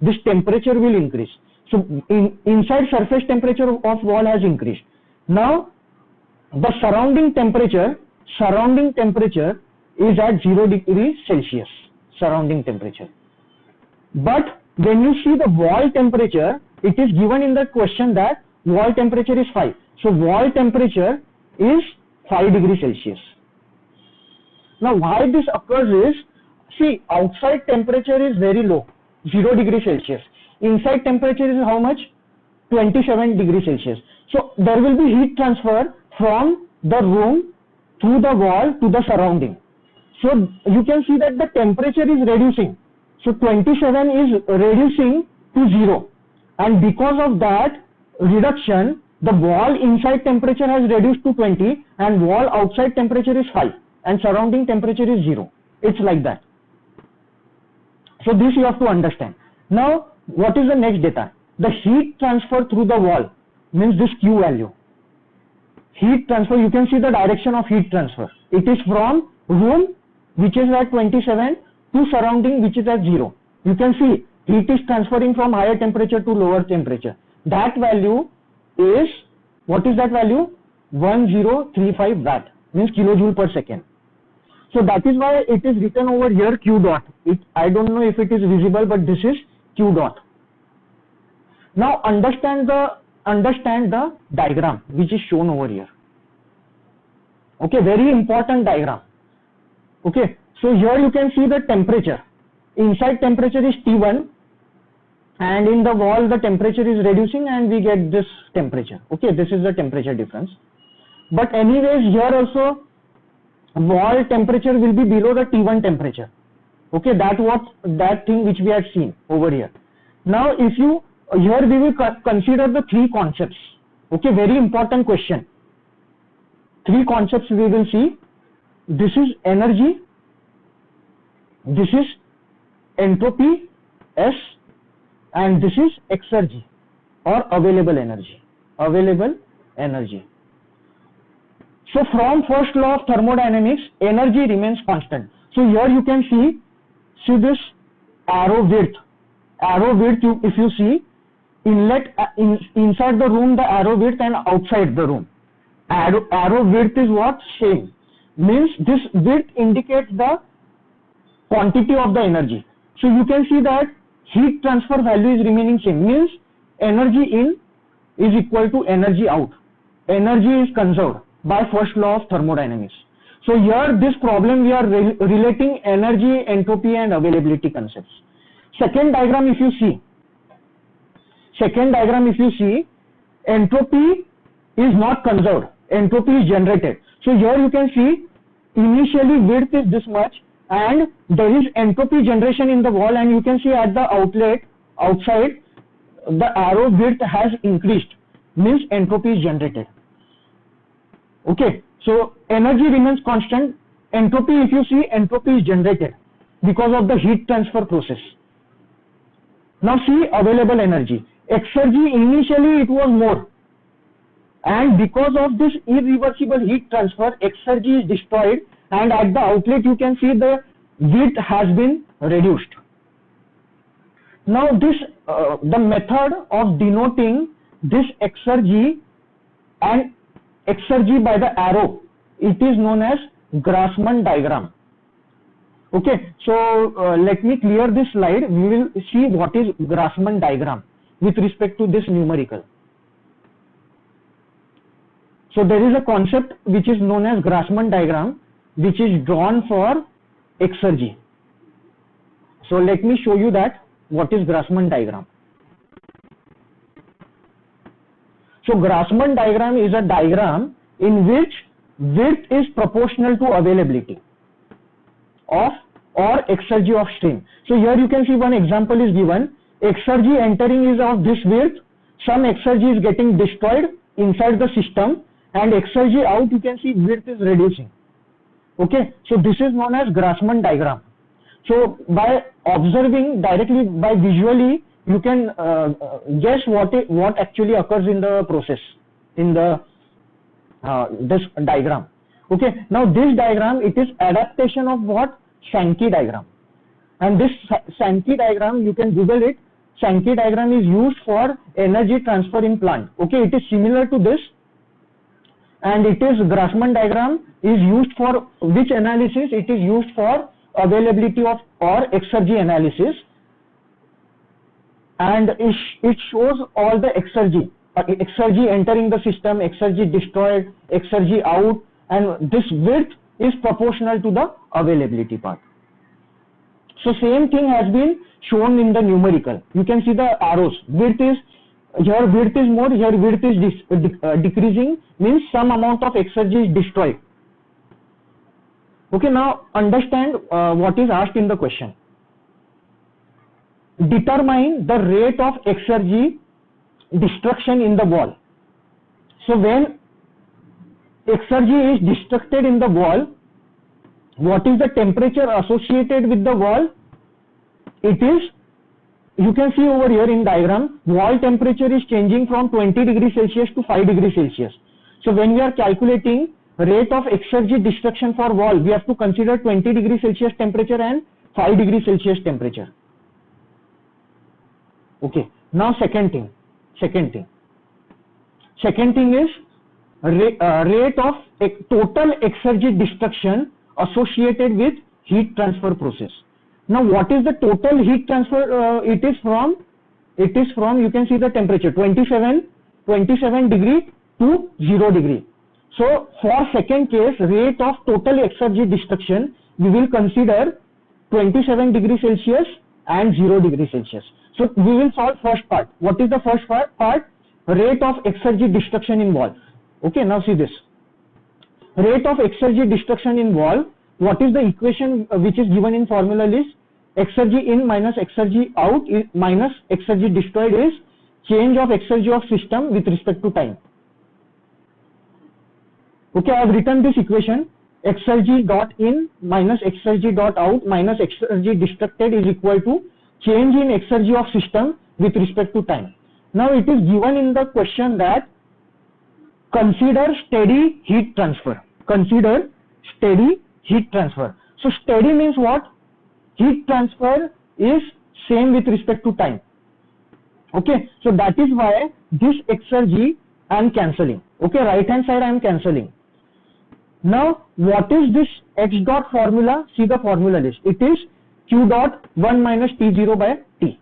S1: this temperature will increase. So inside surface temperature of wall has increased. Now the surrounding temperature is at 0 degrees Celsius, surrounding temperature. But when you see the wall temperature, it is given in the question that wall temperature is 5. So wall temperature is 5 degrees Celsius. Now why this occurs is, see, outside temperature is very low. 0 degree Celsius. Inside temperature is how much? 27 degree Celsius. So there will be heat transfer from the room through the wall to the surrounding. So you can see that the temperature is reducing. So 27 is reducing to 0, and because of that reduction, the wall inside temperature has reduced to 20 and wall outside temperature is 5 and surrounding temperature is 0. It's like that. So this you have to understand. Now what is the next data? The heat transfer through the wall means this Q value. Heat transfer, you can see the direction of heat transfer. It is from room which is at 27 to surrounding which is at 0. You can see heat is transferring from higher temperature to lower temperature. That value is, what is that value? 1035 watt, means kilojoule per second. So that is why it is written over here Q dot. I don't know if it is visible, but this is Q dot. Now understand the diagram which is shown over here. Okay, very important diagram. Okay, so here you can see the temperature. Inside temperature is T1 and in the wall the temperature is reducing and we get this temperature. Okay, this is the temperature difference. But anyways, here also wall temperature will be below the T1 temperature. Okay, that thing which we had seen over here. Now if you, here we will consider the three concepts. Okay, very important question. Three concepts we will see. This is energy, this is entropy S, and this is exergy or available energy. So from first law of thermodynamics, energy remains constant. So here you can see this arrow width. If you see inlet inside the room, the arrow width, and outside the room, arrow width is what? Same. Means this width indicates the quantity of the energy. So you can see that heat transfer value is remaining same, means energy in is equal to energy out. Energy is conserved by first law of thermodynamics. So here this problem we are relating energy, entropy and availability concepts. Second diagram if you see, entropy is not conserved, entropy is generated. So here you can see initially width is this much and there is entropy generation in the wall, and you can see at the outlet outside the arrow width has increased, means entropy is generated. Okay, so energy remains constant, entropy, if you see, entropy is generated because of the heat transfer process. Now see available energy. Exergy, initially it was more, and because of this irreversible heat transfer, exergy is destroyed, and at the outlet you can see the width has been reduced. Now this the method of denoting this exergy and exergy by the arrow, it is known as Grassmann diagram. Okay, so let me clear this slide. We will see what is Grassmann diagram with respect to this numerical. So there is a concept which is known as Grassmann diagram, which is drawn for exergy. So let me show you that what is Grassmann diagram. So Grassmann diagram is a diagram in which width is proportional to availability of or exergy of stream. So here you can see one example is given. Exergy entering is of this width, some exergy is getting destroyed inside the system, and exergy out you can see width is reducing. Okay, so this is known as Grassmann diagram. So by observing directly, by visually, you can guess what actually occurs in the process in the this diagram. Okay, now this diagram, it is adaptation of what? Sankey diagram. And this Sankey diagram, you can Google it. Sankey diagram is used for energy transfer in plant. Okay, it is similar to this, and it is Grassmann diagram is used for which analysis? It is used for availability of or exergy analysis, and it shows all the exergy entering the system, exergy destroyed, exergy out, and this width is proportional to the availability part. So same thing has been shown in the numerical. You can see the arrows. Width is here, width is more, here width is decreasing, means some amount of exergy is destroyed. Okay, now understand what is asked in the question. Determine the rate of exergy destruction in the wall. So when exergy is destructed in the wall, what is the temperature associated with the wall? It is, you can see over here in diagram, wall temperature is changing from 20 degrees Celsius to 5 degrees Celsius. So when we are calculating rate of exergy destruction for wall, we have to consider 20 degrees Celsius temperature and 5 degrees Celsius temperature. Okay, now second thing is rate of total exergy destruction associated with heat transfer process. Now what is the total heat transfer? It is from you can see the temperature 27 degree to 0 degree. So for second case, rate of total exergy destruction, we will consider 27 degree Celsius and 0 degree Celsius. So we will solve first part. What is the first part? Rate of exergy destruction in wall. Okay, now see this. Rate of exergy destruction in wall. What is the equation which is given in formula list? Exergy in minus exergy out minus exergy destroyed is change of exergy of system with respect to time. Okay, I have written this equation. Exergy dot in minus exergy dot out minus exergy destructed is equal to change in exergy of system with respect to time. Now it is given in the question that consider steady heat transfer. Consider steady heat transfer. So steady means what? Heat transfer is same with respect to time. Okay, so that is why this exergy I am cancelling. Okay, right hand side I am cancelling. Now what is this X dot formula? See the formula list. It is Q dot 1 minus T0 by T.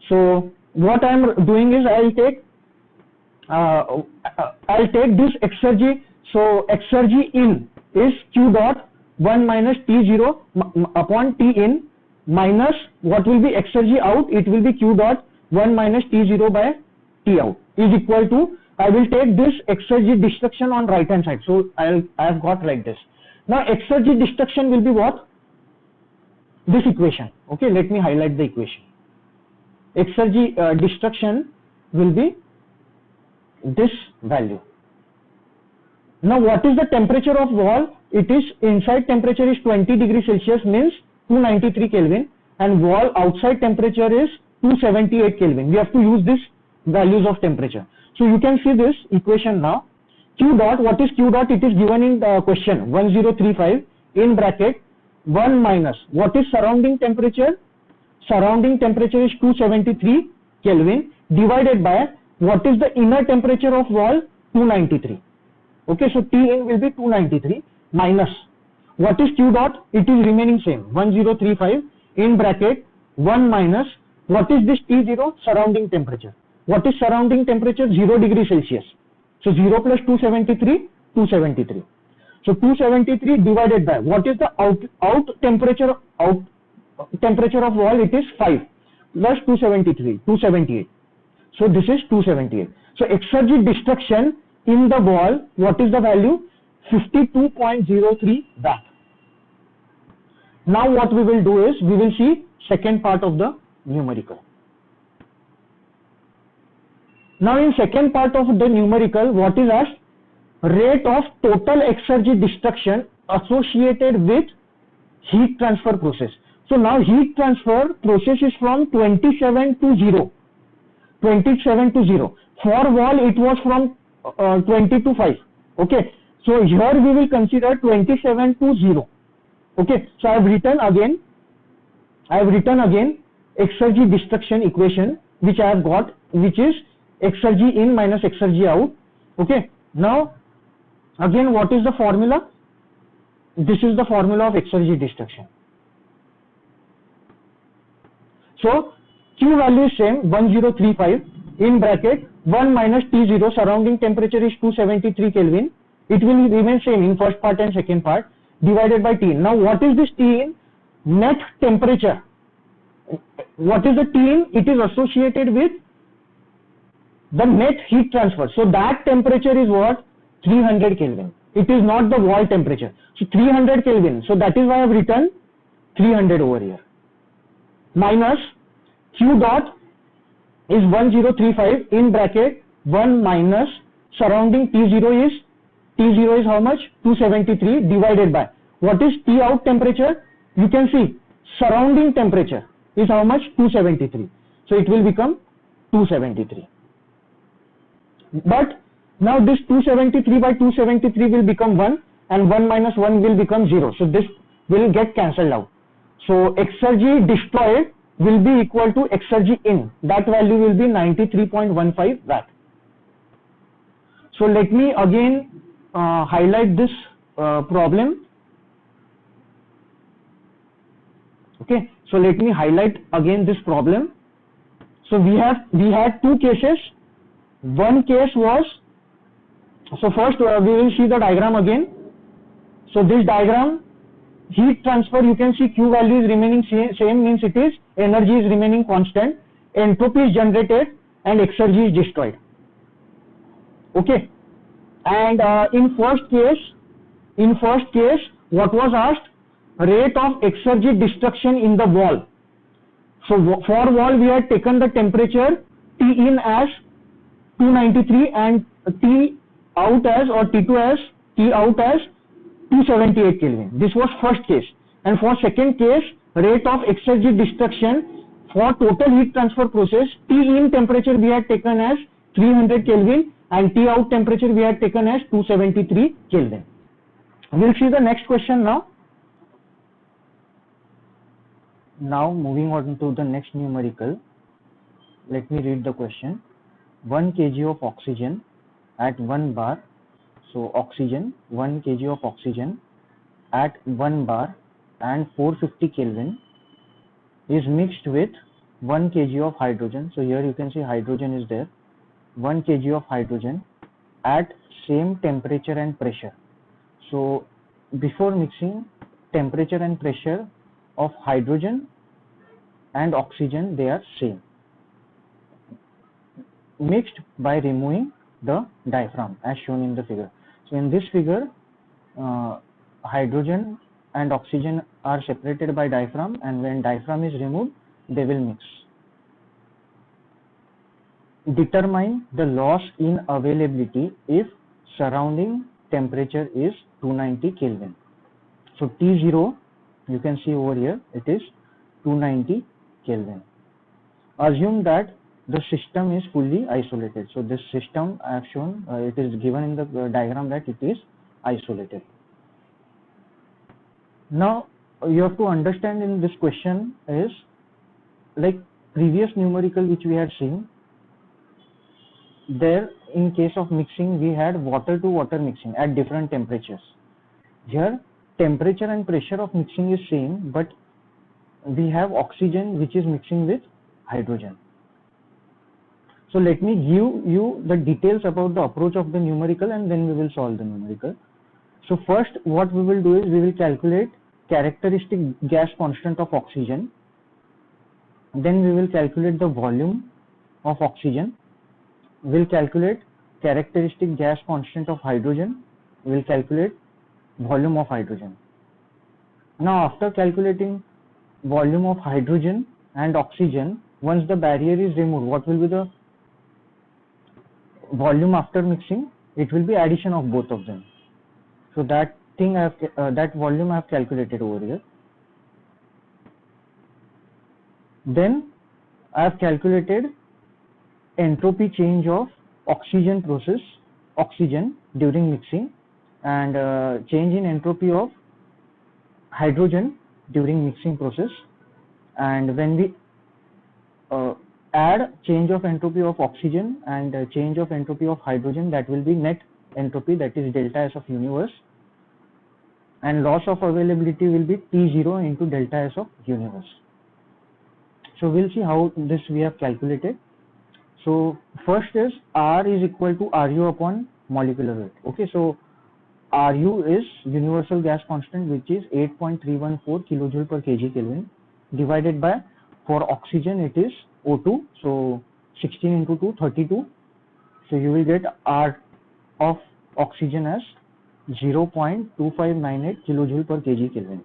S1: So what I am doing is I'll take this exergy. So exergy in is Q dot 1 minus T0 upon T in minus what will be exergy out, it will be Q dot 1 minus T0 by T out is equal to, I will take this exergy destruction on right hand side. So I have got like this. Now exergy destruction will be what? This equation. Okay, let me highlight the equation. Exergy destruction will be this value. Now what is the temperature of wall? It is inside temperature is 20 degrees Celsius means 293 Kelvin and wall outside temperature is 278 Kelvin. We have to use this values of temperature. So you can see this equation now. Q dot, what is Q dot? It is given in the question 1035 in bracket 1 minus what is surrounding temperature? Surrounding temperature is 273 Kelvin divided by what is the inner temperature of wall? 293. Okay, so T in will be 293 minus what is Q dot? It is remaining same 1035 in bracket 1 minus what is this T0? Surrounding temperature. What is surrounding temperature? 0 degree Celsius. So 0 plus 273, 273. So 273 divided by what is the out temperature of wall? It is 5 plus 273, 278. So this is 278. So exergy destruction in the wall, what is the value? 52.03 watt. Now what we will do is we will see second part of the numerical. Now in second part of the numerical, what is asked? Rate of total exergy destruction associated with heat transfer process. So now heat transfer process is from 27 to 0. 27 to 0. For wall it was from 20 to 5. Okay. So here we will consider 27 to 0. Okay. So I have written again exergy destruction equation which I have got, which is exergy in minus exergy out. Okay. Now again, what is the formula? This is the formula of exergy destruction. So Q value is same 1035 in bracket 1 minus T0 surrounding temperature is 273 Kelvin. It will remain same in first part and second part divided by T in. Now what is this T in? Net temperature. What is the T in? It is associated with the net heat transfer. So that temperature is what? 300 Kelvin. It is not the wall temperature. So 300 Kelvin. So that is why I have written 300 over here. Minus Q dot is 1035 in bracket 1 minus surrounding T0 is how much? 273 divided by what is T out temperature? You can see surrounding temperature is how much? 273. So it will become 273. But now this 273 by 273 will become 1 and 1 minus 1 will become 0. So this will get cancelled out. So exergy destroyed will be equal to exergy in. That value will be 93.15 watt. So let me again highlight this problem. Okay, so let me highlight again this problem. So we had two cases. One case was, so first we will see the diagram again. So this diagram, heat transfer, you can see Q value is remaining same, means it is energy is remaining constant, entropy is generated and exergy is destroyed. Okay, and in first case what was asked? Rate of exergy destruction in the wall. So for wall we had taken the temperature T in as 293 and T out as, or T2 as, T out as 278 Kelvin. This was first case. And for second case, rate of exergy destruction for total heat transfer process, T in temperature we had taken as 300 Kelvin and T out temperature we had taken as 273 Kelvin. We'll see the next question now. Now moving on to the next numerical. Let me read the question. 1 kg of oxygen at 1 bar. So oxygen, 1 kg of oxygen at 1 bar and 450 Kelvin is mixed with 1 kg of hydrogen. So here you can see hydrogen is there. 1 kg of hydrogen at same temperature and pressure. So before mixing, temperature and pressure of hydrogen and oxygen, they are same. Mixed by removing the diaphragm as shown in the figure. So in this figure, hydrogen and oxygen are separated by diaphragm, and when diaphragm is removed, they will mix. Determine the loss in availability if surrounding temperature is 290 Kelvin. So T0, you can see over here, it is 290 Kelvin. Assume that the system is fully isolated. So this system I have shown, it is given in the diagram that it is isolated. Now you have to understand in this question is, like previous numerical which we had seen, there in case of mixing we had water to water mixing at different temperatures. Here temperature and pressure of mixing is same, but we have oxygen which is mixing with hydrogen. So let me give you the details about the approach of the numerical and then we will solve the numerical. So first what we will do is we will calculate characteristic gas constant of oxygen. Then we will calculate the volume of oxygen. We will calculate characteristic gas constant of hydrogen. We will calculate volume of hydrogen. Now after calculating volume of hydrogen and oxygen, once the barrier is removed, what will be the volume after mixing? It will be addition of both of them. So that thing I have, that volume I have calculated over here. Then I have calculated entropy change of oxygen process, oxygen during mixing, and change in entropy of hydrogen during mixing process. And when we add change of entropy of oxygen and change of entropy of hydrogen, that will be net entropy, that is delta S of universe, and loss of availability will be T0 into delta S of universe. So we'll see how this we have calculated. So first is R is equal to RU upon molecular weight. Okay, so Ru is universal gas constant, which is 8.314 kilojoule per kg Kelvin, divided by, for oxygen it is O2, so 16 into 2, 32. So you will get R of oxygen as 0.2598 kilojoule per kg Kelvin.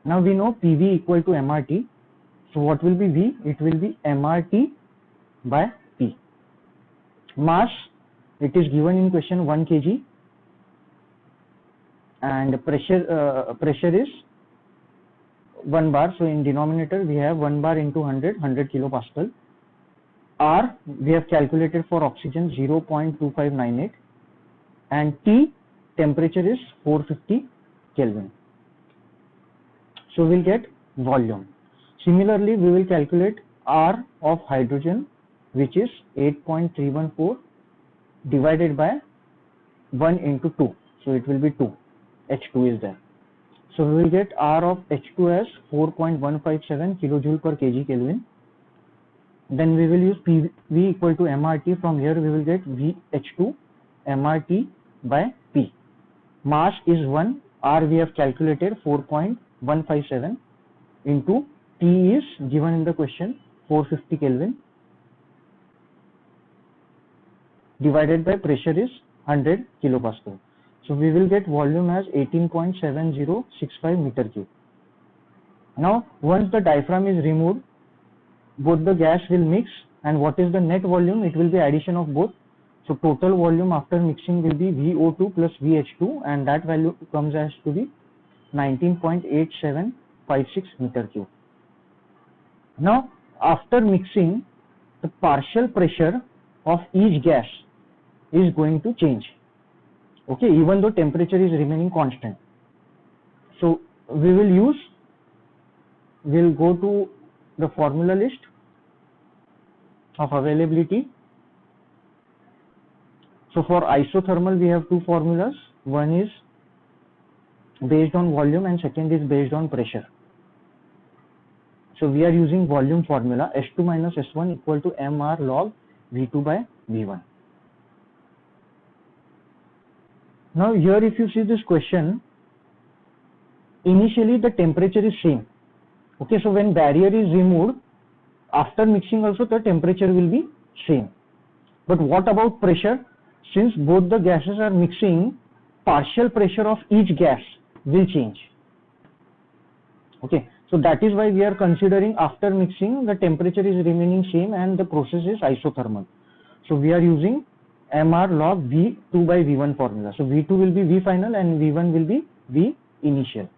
S1: Now we know PV equal to MRT. So what will be V? It will be MRT by P. Mass, it is given in question 1 kg, and pressure is 1 bar. So in denominator we have 1 bar into 100 kilopascal. R we have calculated for oxygen 0.2598, and T temperature is 450 Kelvin. So we'll get volume. Similarly, we will calculate R of hydrogen, which is 8.314 divided by 1 into 2. So it will be 2. H2 is there. So we will get R of H2 as 4.157 kilojoule per kg Kelvin. Then we will use PV equal to MRT. From here we will get VH2 MRT by P. Mass is 1. R we have calculated 4.157 into T is given in the question 450 Kelvin, divided by pressure is 100 kilopascal. So we will get volume as 18.7065 meter cube. Now once the diaphragm is removed, both the gas will mix, and what is the net volume? It will be addition of both. So total volume after mixing will be VO2 plus VH2, and that value comes as to be 19.8756 meter cube. Now after mixing, the partial pressure of each gas is going to change, okay, even though temperature is remaining constant. So we'll go to the formula list of availability. So for isothermal we have two formulas. One is based on volume and second is based on pressure. So we are using volume formula, S2 minus S1 equal to MR log V2 by V1. Now here if you see this question, initially the temperature is same. Okay, so when barrier is removed, after mixing also the temperature will be same. But what about pressure? Since both the gases are mixing, partial pressure of each gas will change. Okay, so that is why we are considering after mixing the temperature is remaining same and the process is isothermal. So we are using MR log V2 by V1 formula. So V2 will be V final and V1 will be V initial.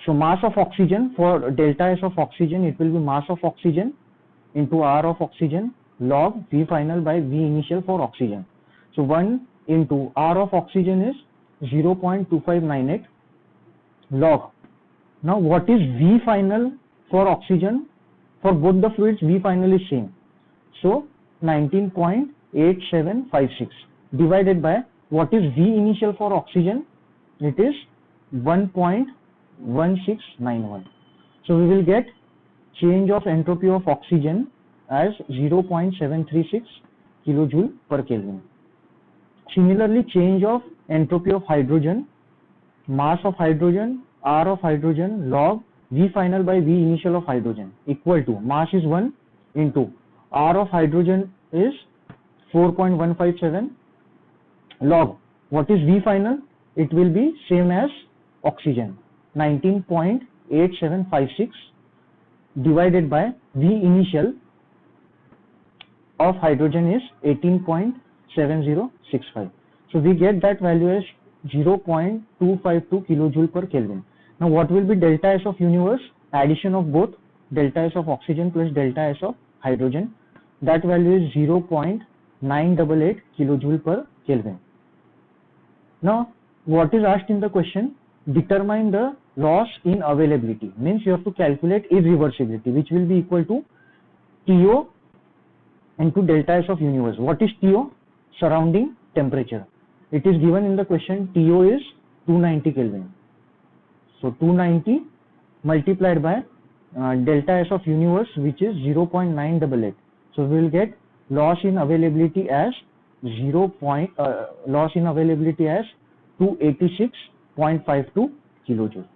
S1: So mass of oxygen, for delta S of oxygen, it will be mass of oxygen into R of oxygen log V final by V initial for oxygen. So 1 into R of oxygen is 0.2598 log. Now what is V final for oxygen? For both the fluids V final is same. So 19.8756 divided by what is V initial for oxygen? It is 1.1691. So we will get change of entropy of oxygen as 0.736 kilojoule per Kelvin. Similarly, change of entropy of hydrogen, mass of hydrogen, R of hydrogen log V final by V initial of hydrogen equal to mass is 1 into R of hydrogen is 4.157 log what is V final? It will be same as oxygen 19.8756 divided by V initial of hydrogen is 18.7065. So we get that value as 0.252 kilojoule per Kelvin. Now what will be delta S of universe? Addition of both delta S of oxygen plus delta S of hydrogen. That value is 0.988 kilojoule per Kelvin. Now what is asked in the question? Determine the loss in availability. Means you have to calculate irreversibility, which will be equal to TO into delta S of universe. What is TO? Surrounding temperature. It is given in the question. TO is 290 Kelvin. So 290 multiplied by delta S of universe, which is 0.988. So we will get loss in availability as loss in availability as 286.52 kilojoule.